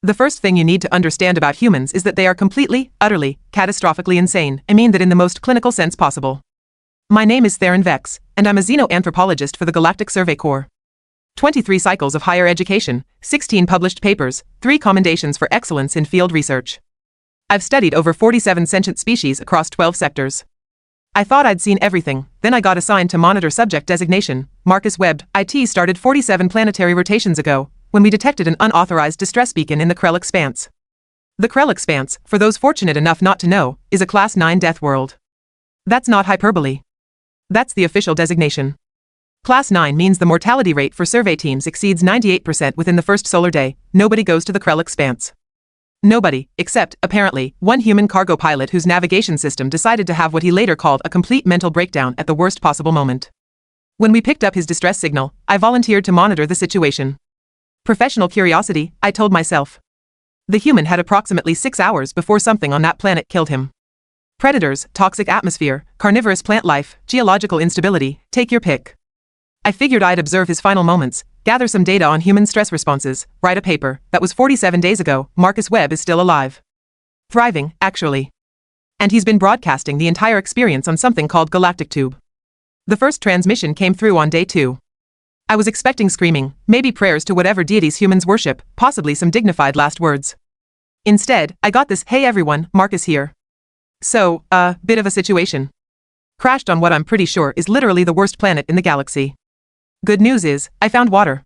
The first thing you need to understand about humans is that they are completely, utterly, catastrophically insane. I mean that in the most clinical sense possible. My name is Theron Vex, and I'm a xenoanthropologist for the Galactic Survey Corps. 23 cycles of higher education, 16 published papers, 3 commendations for excellence in field research. I've studied over 47 sentient species across 12 sectors. I thought I'd seen everything, then I got assigned to monitor subject designation. Marcus Webb, IT started 47 planetary rotations ago, when we detected an unauthorized distress beacon in the Krell Expanse. The Krell Expanse, for those fortunate enough not to know, is a Class 9 death world. That's not hyperbole. That's the official designation. Class 9 means the mortality rate for survey teams exceeds 98% within the first solar day. Nobody goes to the Krell Expanse. Nobody, except, apparently, one human cargo pilot whose navigation system decided to have what he later called a complete mental breakdown at the worst possible moment. When we picked up his distress signal, I volunteered to monitor the situation. Professional curiosity, I told myself. The human had approximately 6 hours before something on that planet killed him. Predators, toxic atmosphere, carnivorous plant life, geological instability, take your pick. I figured I'd observe his final moments, gather some data on human stress responses, write a paper. That was 47 days ago. Marcus Webb is still alive. Thriving, actually. And he's been broadcasting the entire experience on something called Galactic Tube. The first transmission came through on day 2. I was expecting screaming, maybe prayers to whatever deities humans worship, possibly some dignified last words. Instead, I got this, "Hey everyone, Marcus here. So, bit of a situation. Crashed on what I'm pretty sure is literally the worst planet in the galaxy. Good news is, I found water.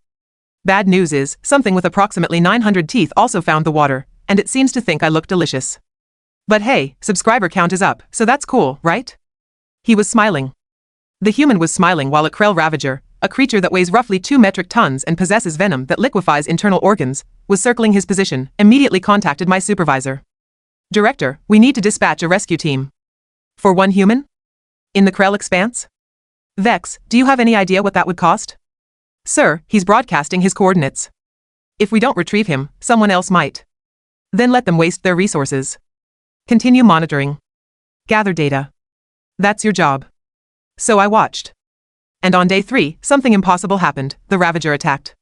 Bad news is, something with approximately 900 teeth also found the water, and it seems to think I look delicious. But hey, subscriber count is up, so that's cool, right?" He was smiling. The human was smiling while a Krell Ravager, a creature that weighs roughly 2 metric tons and possesses venom that liquefies internal organs, was circling his position, immediately contacted my supervisor. "Director, we need to dispatch a rescue team." "For one human? In the Krell Expanse?" "Vex, do you have any idea what that would cost?" "Sir, he's broadcasting his coordinates. If we don't retrieve him, someone else might. Then let them waste their resources. Continue monitoring. Gather data. That's your job." So I watched. And on day 3, something impossible happened. The Ravager attacked.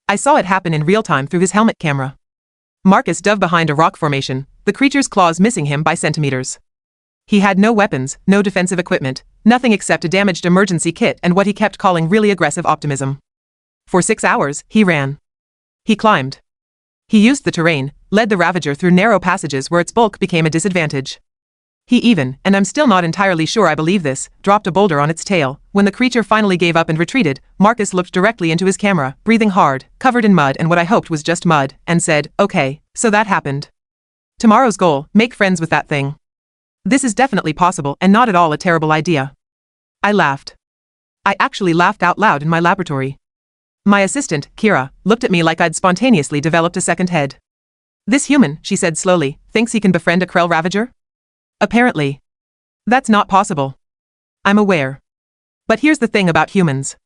I saw it happen in real time through his helmet camera. Marcus dove behind a rock formation, the creature's claws missing him by centimeters. He had no weapons, no defensive equipment, nothing except a damaged emergency kit and what he kept calling really aggressive optimism. For 6 hours, he ran. He climbed. He used the terrain, led the Ravager through narrow passages where its bulk became a disadvantage. He even, and I'm still not entirely sure I believe this, dropped a boulder on its tail. When the creature finally gave up and retreated, Marcus looked directly into his camera, breathing hard, covered in mud and what I hoped was just mud, and said, "Okay, so that happened. Tomorrow's goal, make friends with that thing. This is definitely possible and not at all a terrible idea." I laughed. I actually laughed out loud in my laboratory. My assistant, Kira, looked at me like I'd spontaneously developed a second head. "This human," she said slowly, "thinks he can befriend a Krell Ravager? Apparently. That's not possible. I'm aware. But here's the thing about humans.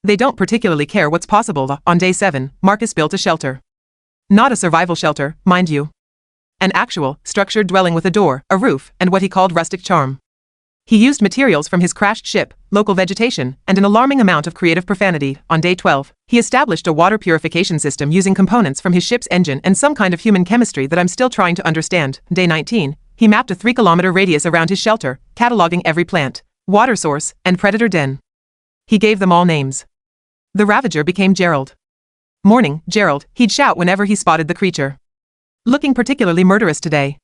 They don't particularly care what's possible." On day 7, Marcus built a shelter. Not a survival shelter, mind you. An actual, structured dwelling with a door, a roof, and what he called rustic charm. He used materials from his crashed ship, local vegetation, and an alarming amount of creative profanity. On day 12, he established a water purification system using components from his ship's engine and some kind of human chemistry that I'm still trying to understand. Day 19, he mapped a 3-kilometer radius around his shelter, cataloging every plant, water source, and predator den. He gave them all names. The Ravager became Gerald. "Morning, Gerald," he'd shout whenever he spotted the creature. "Looking particularly murderous today.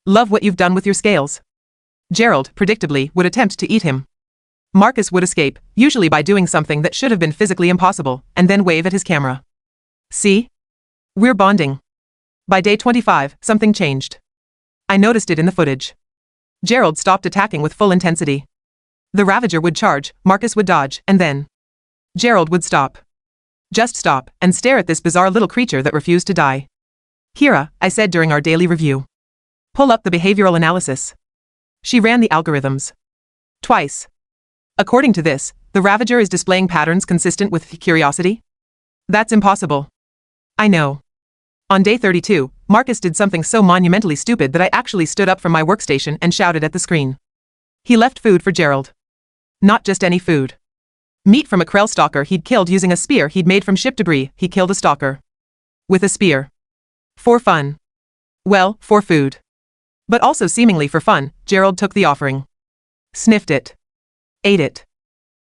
Love what you've done with your scales." Gerald, predictably, would attempt to eat him. Marcus would escape, usually by doing something that should have been physically impossible, and then wave at his camera. "See? We're bonding." By day 25, something changed. I noticed it in the footage. Gerald stopped attacking with full intensity. The Ravager would charge, Marcus would dodge, and then Gerald would stop. Just stop, and stare at this bizarre little creature that refused to die. "Kira," I said during our daily review. "Pull up the behavioral analysis." She ran the algorithms. Twice. According to this, the Ravager is displaying patterns consistent with curiosity? That's impossible. I know. On day 32, Marcus did something so monumentally stupid that I actually stood up from my workstation and shouted at the screen. He left food for Gerald. Not just any food. Meat from a Krell stalker he'd killed using a spear he'd made from ship debris. He killed a stalker. With a spear. For fun. Well, for food. But also seemingly for fun, Gerald took the offering. Sniffed it. Ate it.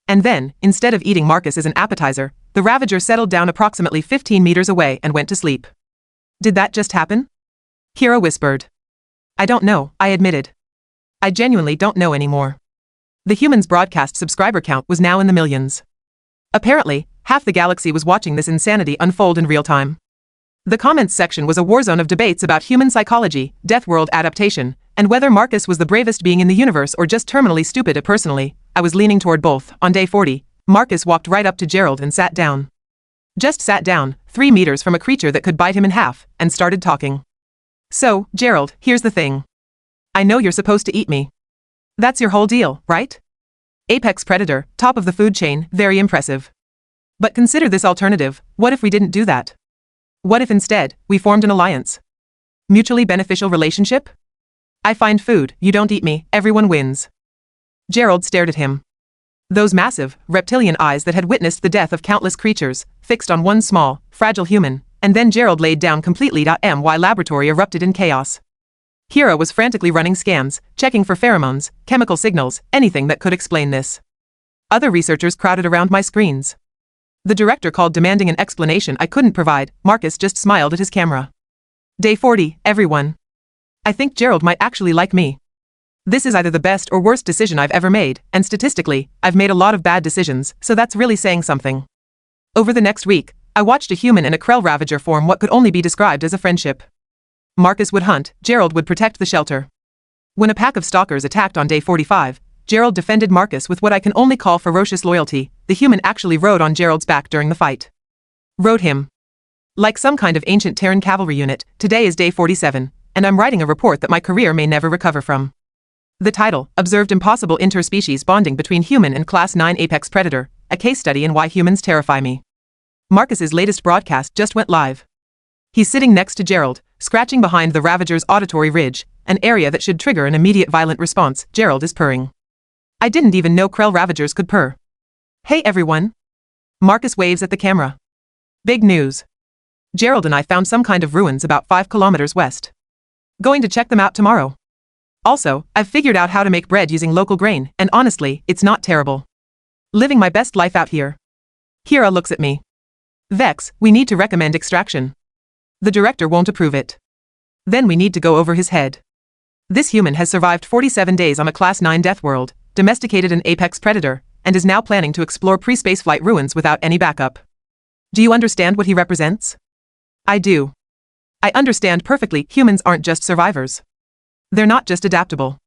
And then, instead of eating Marcus as an appetizer, the Ravager settled down approximately 15 meters away and went to sleep. Did that just happen? Kira whispered. I don't know, I admitted. I genuinely don't know anymore. The human's broadcast subscriber count was now in the millions. Apparently, half the galaxy was watching this insanity unfold in real time. The comments section was a war zone of debates about human psychology, death world adaptation, and whether Marcus was the bravest being in the universe or just terminally stupid. Personally, I was leaning toward both. On day 40, Marcus walked right up to Gerald and sat down. Just sat down, 3 meters from a creature that could bite him in half, and started talking. So, Gerald, here's the thing. I know you're supposed to eat me. That's your whole deal, right? Apex predator, top of the food chain, very impressive. But consider this alternative, what if we didn't do that? What if instead, we formed an alliance? Mutually beneficial relationship? I find food, you don't eat me, everyone wins. Gerald stared at him. Those massive, reptilian eyes that had witnessed the death of countless creatures, fixed on one small, fragile human, and then Gerald laid down completely. My laboratory erupted in chaos. Kira was frantically running scans, checking for pheromones, chemical signals, anything that could explain this. Other researchers crowded around my screens. The director called demanding an explanation I couldn't provide. Marcus just smiled at his camera. Day 40, everyone. I think Gerald might actually like me. This is either the best or worst decision I've ever made, and statistically, I've made a lot of bad decisions, so that's really saying something. Over the next week, I watched a human and a Krell Ravager form what could only be described as a friendship. Marcus would hunt, Gerald would protect the shelter. When a pack of stalkers attacked on day 45, Gerald defended Marcus with what I can only call ferocious loyalty. The human actually rode on Gerald's back during the fight. Rode him. Like some kind of ancient Terran cavalry unit, today is day 47, and I'm writing a report that my career may never recover from. The title, Observed Impossible Interspecies Bonding Between Human and Class 9 Apex Predator, a case study in why humans terrify me. Marcus's latest broadcast just went live. He's sitting next to Gerald, scratching behind the Ravager's auditory ridge, an area that should trigger an immediate violent response. Gerald is purring. I didn't even know Krell Ravagers could purr. Hey everyone. Marcus waves at the camera. Big news. Gerald and I found some kind of ruins about 5 kilometers west. Going to check them out tomorrow. Also, I've figured out how to make bread using local grain, and honestly, it's not terrible. Living my best life out here. Kira looks at me. Vex, we need to recommend extraction. The director won't approve it. Then we need to go over his head. This human has survived 47 days on a Class 9 death world, domesticated an apex predator, and is now planning to explore pre-spaceflight ruins without any backup. Do you understand what he represents? I do. I understand perfectly. Humans aren't just survivors. They're not just adaptable.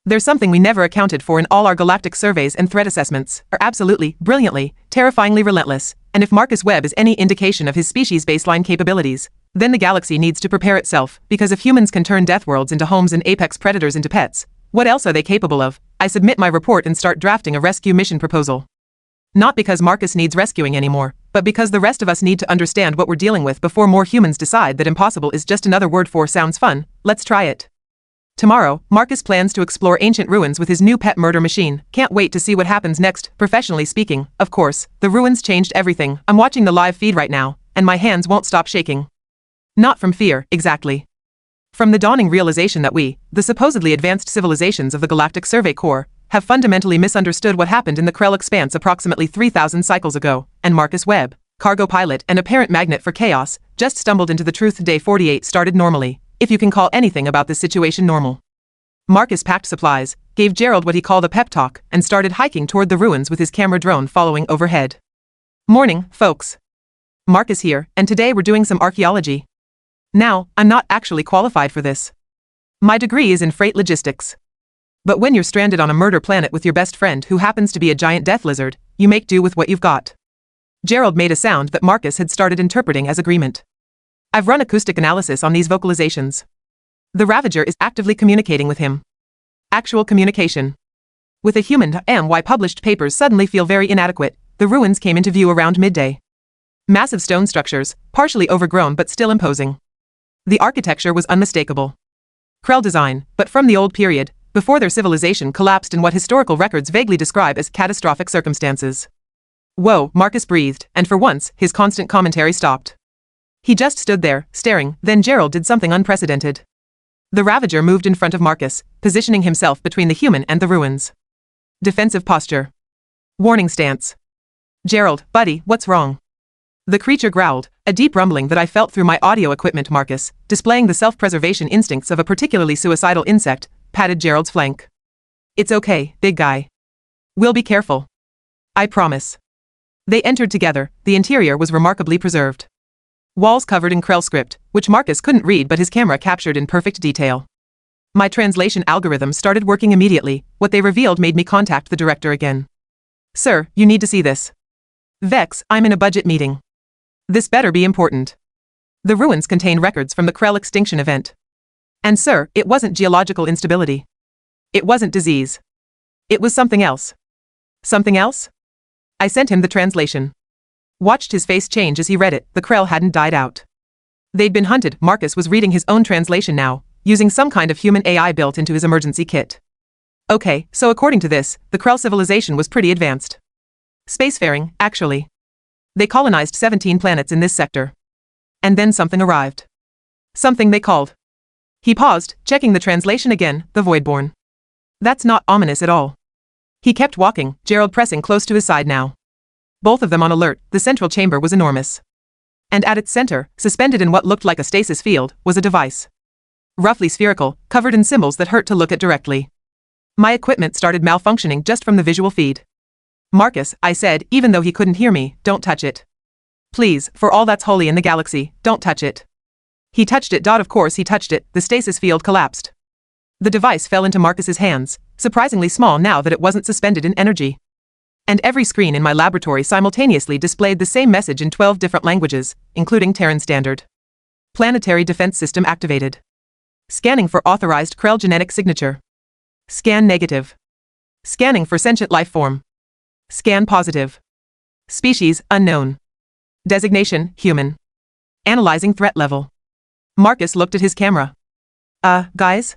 There's something we never accounted for in all our galactic surveys and threat assessments, are absolutely, brilliantly, terrifyingly relentless, and if Marcus Webb is any indication of his species' baseline capabilities, then the galaxy needs to prepare itself, because if humans can turn death worlds into homes and apex predators into pets, what else are they capable of? I submit my report and start drafting a rescue mission proposal. Not because Marcus needs rescuing anymore, but because the rest of us need to understand what we're dealing with before more humans decide that impossible is just another word for sounds fun. Let's try it. Tomorrow, Marcus plans to explore ancient ruins with his new pet murder machine. Can't wait to see what happens next. Professionally speaking, of course, the ruins changed everything. I'm watching the live feed right now, and my hands won't stop shaking. Not from fear, exactly. From the dawning realization that we, the supposedly advanced civilizations of the Galactic Survey Corps, have fundamentally misunderstood what happened in the Krell Expanse approximately 3,000 cycles ago, and Marcus Webb, cargo pilot and apparent magnet for chaos, just stumbled into the truth. Day 48 started normally, if you can call anything about this situation normal. Marcus packed supplies, gave Gerald what he called a pep talk, and started hiking toward the ruins with his camera drone following overhead. Morning, folks. Marcus here, and today we're doing some archaeology. Now, I'm not actually qualified for this. My degree is in freight logistics. But when you're stranded on a murder planet with your best friend who happens to be a giant death lizard, you make do with what you've got. Gerald made a sound that Marcus had started interpreting as agreement. I've run acoustic analysis on these vocalizations. The Ravager is actively communicating with him. Actual communication. With a human, why published papers suddenly feel very inadequate. The ruins came into view around midday. Massive stone structures, partially overgrown but still imposing. The architecture was unmistakable. Krell design, but from the old period, before their civilization collapsed in what historical records vaguely describe as catastrophic circumstances. Whoa, Marcus breathed, and for once, his constant commentary stopped. He just stood there, staring, then Gerald did something unprecedented. The Ravager moved in front of Marcus, positioning himself between the human and the ruins. Defensive posture. Warning stance. Gerald, buddy, what's wrong? The creature growled, a deep rumbling that I felt through my audio equipment. Marcus, displaying the self-preservation instincts of a particularly suicidal insect, patted Gerald's flank. It's okay, big guy. We'll be careful. I promise. They entered together. The interior was remarkably preserved. Walls covered in Krell script, which Marcus couldn't read but his camera captured in perfect detail. My translation algorithm started working immediately. What they revealed made me contact the director again. Sir, you need to see this. Vex, I'm in a budget meeting. This better be important. The ruins contain records from the Krell extinction event. And sir, it wasn't geological instability. It wasn't disease. It was something else. Something else? I sent him the translation. Watched his face change as he read it. The Krell hadn't died out. They'd been hunted. Marcus was reading his own translation now, using some kind of human AI built into his emergency kit. Okay, so according to this, the Krell civilization was pretty advanced. Spacefaring, actually. They colonized 17 planets in this sector. And then something arrived. Something they called. He paused, checking the translation again, the Voidborn. That's not ominous at all. He kept walking, Gerald pressing close to his side now. Both of them on alert. The central chamber was enormous. And at its center, suspended in what looked like a stasis field, was a device. Roughly spherical, covered in symbols that hurt to look at directly. My equipment started malfunctioning just from the visual feed. Marcus, I said, even though he couldn't hear me, don't touch it. Please, for all that's holy in the galaxy, don't touch it. He touched it. Of course he touched it. The stasis field collapsed. The device fell into Marcus's hands, surprisingly small now that it wasn't suspended in energy. And every screen in my laboratory simultaneously displayed the same message in 12 different languages, including Terran Standard. Planetary defense system activated. Scanning for authorized Krell genetic signature. Scan negative. Scanning for sentient life form. Scan positive. Species unknown. Designation human. Analyzing threat level. Marcus looked at his camera. Guys?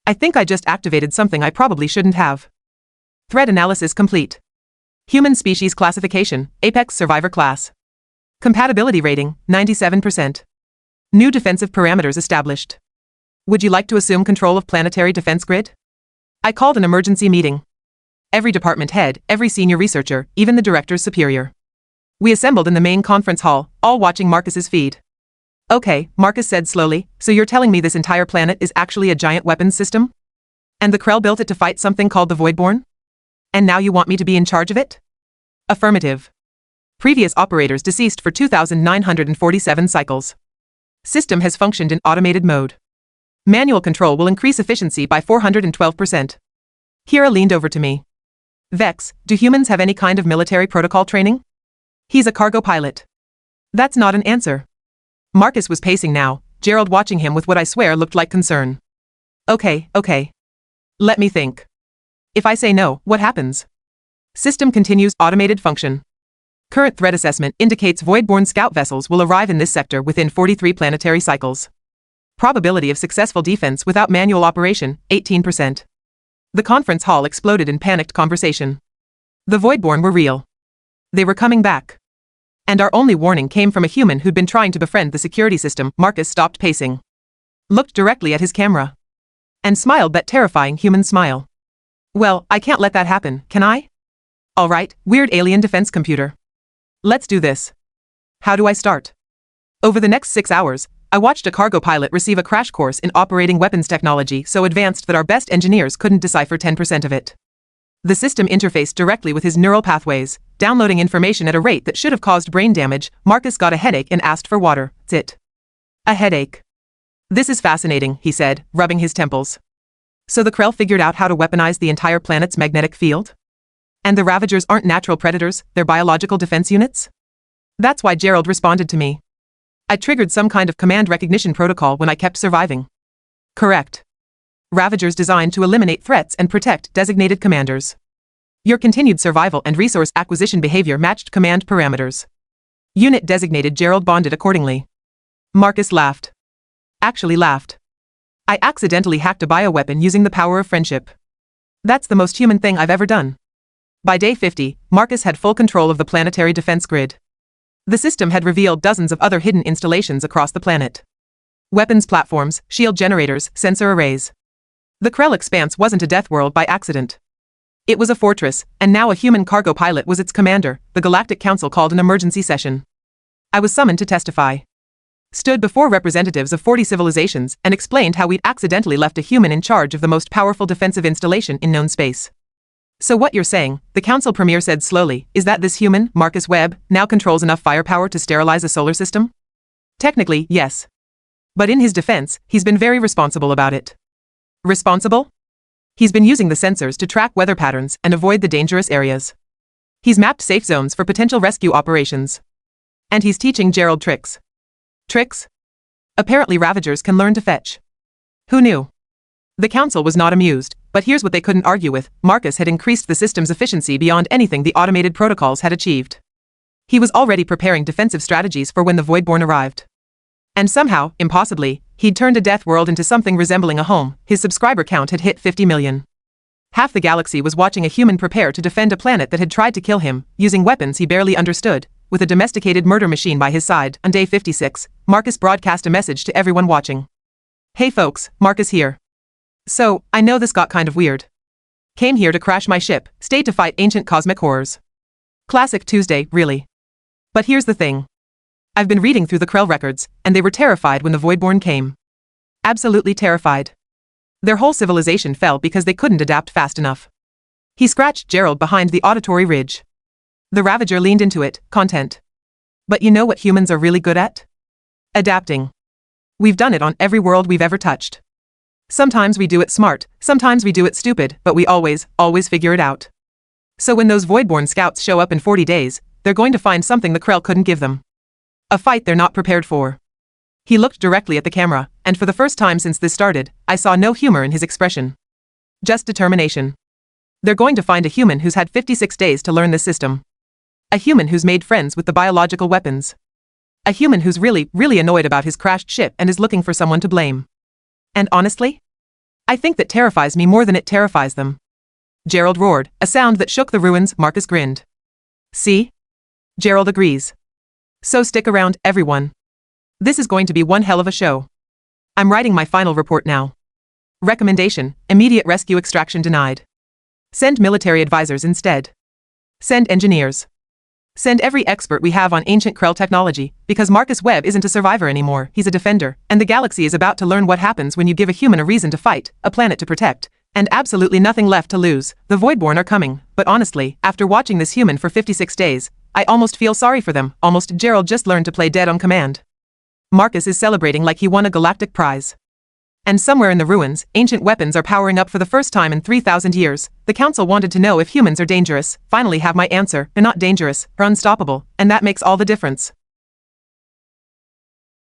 I think I just activated something I probably shouldn't have. Threat analysis complete. Human species classification, Apex Survivor class. Compatibility rating, 97%. New defensive parameters established. Would you like to assume control of planetary defense grid? I called an emergency meeting. Every department head, every senior researcher, even the director's superior. We assembled in the main conference hall, all watching Marcus's feed. Okay, Marcus said slowly, so you're telling me this entire planet is actually a giant weapons system? And the Krell built it to fight something called the Voidborn? And now you want me to be in charge of it? Affirmative. Previous operators deceased for 2,947 cycles. System has functioned in automated mode. Manual control will increase efficiency by 412%. Kira leaned over to me. Vex, do humans have any kind of military protocol training? He's a cargo pilot. That's not an answer. Marcus was pacing now, Gerald watching him with what I swear looked like concern. Okay. Let me think. If I say no, what happens? System continues automated function. Current threat assessment indicates Voidborn scout vessels will arrive in this sector within 43 planetary cycles. Probability of successful defense without manual operation, 18%. The conference hall exploded in panicked conversation. The Voidborn were real. They were coming back. And our only warning came from a human who'd been trying to befriend the security system. Marcus stopped pacing. Looked directly at his camera. And smiled that terrifying human smile. Well, I can't let that happen, can I? All right, weird alien defense computer. Let's do this. How do I start? Over the next 6 hours, I watched a cargo pilot receive a crash course in operating weapons technology so advanced that our best engineers couldn't decipher 10% of it. The system interfaced directly with his neural pathways, downloading information at a rate that should have caused brain damage. Marcus got a headache and asked for water. That's it. A headache. This is fascinating, he said, rubbing his temples. So the Krell figured out how to weaponize the entire planet's magnetic field? And the Ravagers aren't natural predators, they're biological defense units? That's why Gerald responded to me. I triggered some kind of command recognition protocol when I kept surviving. Correct. Ravagers designed to eliminate threats and protect designated commanders. Your continued survival and resource acquisition behavior matched command parameters. Unit designated. Gerald bonded accordingly. Marcus laughed. Actually laughed. I accidentally hacked a bioweapon using the power of friendship. That's the most human thing I've ever done. By day 50, Marcus had full control of the planetary defense grid. The system had revealed dozens of other hidden installations across the planet. Weapons platforms, shield generators, sensor arrays. The Krell expanse wasn't a death world by accident. It was a fortress, and now a human cargo pilot was its commander. The Galactic Council called an emergency session. I was summoned to testify. Stood before representatives of 40 civilizations and explained how we'd accidentally left a human in charge of the most powerful defensive installation in known space. So what you're saying, the council premier said slowly, is that this human, Marcus Webb, now controls enough firepower to sterilize a solar system? Technically, yes. But in his defense, he's been very responsible about it. Responsible? He's been using the sensors to track weather patterns and avoid the dangerous areas. He's mapped safe zones for potential rescue operations. And he's teaching Gerald tricks. Tricks? Apparently Ravagers can learn to fetch. Who knew? The council was not amused, but here's what they couldn't argue with. Marcus had increased the system's efficiency beyond anything the automated protocols had achieved. He was already preparing defensive strategies for when the Voidborn arrived. And somehow, impossibly, he'd turned a death world into something resembling a home. His subscriber count had hit 50 million. Half the galaxy was watching a human prepare to defend a planet that had tried to kill him, using weapons he barely understood. With a domesticated murder machine by his side, on day 56, Marcus broadcast a message to everyone watching. Hey folks, Marcus here. So, I know this got kind of weird. Came here to crash my ship, stayed to fight ancient cosmic horrors. Classic Tuesday, really. But here's the thing. I've been reading through the Krell records, and they were terrified when the Voidborn came. Absolutely terrified. Their whole civilization fell because they couldn't adapt fast enough. He scratched Gerald behind the auditory ridge. The Ravager leaned into it, content. But you know what humans are really good at? Adapting. We've done it on every world we've ever touched. Sometimes we do it smart, sometimes we do it stupid, but we always figure it out. So when those Voidborn scouts show up in 40 days, they're going to find something the Krell couldn't give them. A fight they're not prepared for. He looked directly at the camera, and for the first time since this started, I saw no humor in his expression. Just determination. They're going to find a human who's had 56 days to learn this system. A human who's made friends with the biological weapons. A human who's really annoyed about his crashed ship and is looking for someone to blame. And honestly, I think that terrifies me more than it terrifies them. Gerald roared, a sound that shook the ruins. Marcus grinned. See? Gerald agrees. So stick around, everyone. This is going to be one hell of a show. I'm writing my final report now. Recommendation: immediate rescue extraction denied. Send military advisors instead. Send engineers. Send every expert we have on ancient Krell technology, because Marcus Webb isn't a survivor anymore, he's a defender, and the galaxy is about to learn what happens when you give a human a reason to fight, a planet to protect, and absolutely nothing left to lose. The Voidborn are coming, but honestly, after watching this human for 56 days, I almost feel sorry for them. Gerald just learned to play dead on command. Marcus is celebrating like he won a galactic prize. And somewhere in the ruins, ancient weapons are powering up for the first time in 3,000 years. The council wanted to know if humans are dangerous. Finally have my answer: they're not dangerous, they're unstoppable, and that makes all the difference.